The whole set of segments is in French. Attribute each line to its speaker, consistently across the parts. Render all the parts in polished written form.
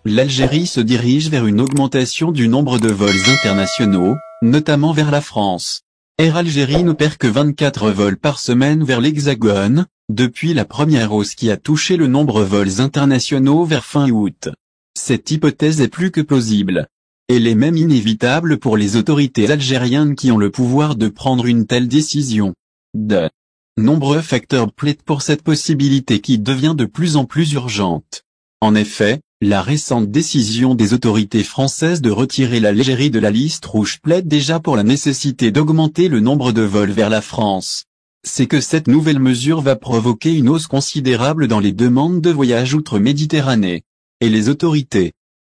Speaker 1: l'Algérie se dirige vers une augmentation du nombre de vols internationaux, notamment vers la France. Air Algérie ne perd que 24 vols par semaine vers l'Hexagone, depuis la première hausse qui a touché le nombre de vols internationaux vers fin août. Cette hypothèse est plus que plausible. Elle est même inévitable pour les autorités algériennes qui ont le pouvoir de prendre une telle décision. De nombreux facteurs plaident pour cette possibilité qui devient de plus en plus urgente. En effet, la récente décision des autorités françaises de retirer l'Algérie de la liste rouge plaide déjà pour la nécessité d'augmenter le nombre de vols vers la France. C'est que cette nouvelle mesure va provoquer une hausse considérable dans les demandes de voyage outre-Méditerranée. Et les autorités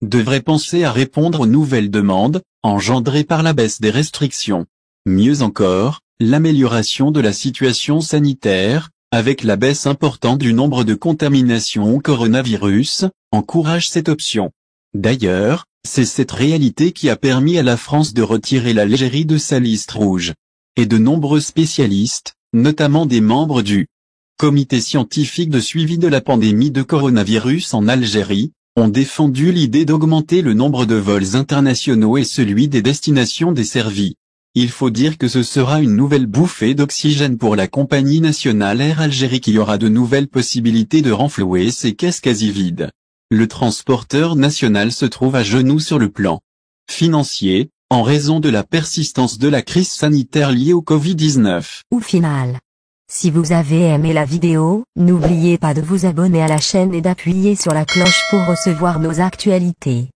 Speaker 1: devraient penser à répondre aux nouvelles demandes, engendrées par la baisse des restrictions. Mieux encore, l'amélioration de la situation sanitaire, avec la baisse importante du nombre de contaminations au coronavirus, encourage cette option. D'ailleurs, c'est cette réalité qui a permis à la France de retirer l'Algérie de sa liste rouge. Et de nombreux spécialistes, notamment des membres du comité scientifique de suivi de la pandémie de coronavirus en Algérie, ont défendu l'idée d'augmenter le nombre de vols internationaux et celui des destinations desservies. Il faut dire que ce sera une nouvelle bouffée d'oxygène pour la compagnie nationale Air Algérie qui aura de nouvelles possibilités de renflouer ses caisses quasi vides. Le transporteur national se trouve à genoux sur le plan financier, en raison de la persistance de la crise sanitaire liée au Covid-19.
Speaker 2: Au final, si vous avez aimé la vidéo, n'oubliez pas de vous abonner à la chaîne et d'appuyer sur la cloche pour recevoir nos actualités.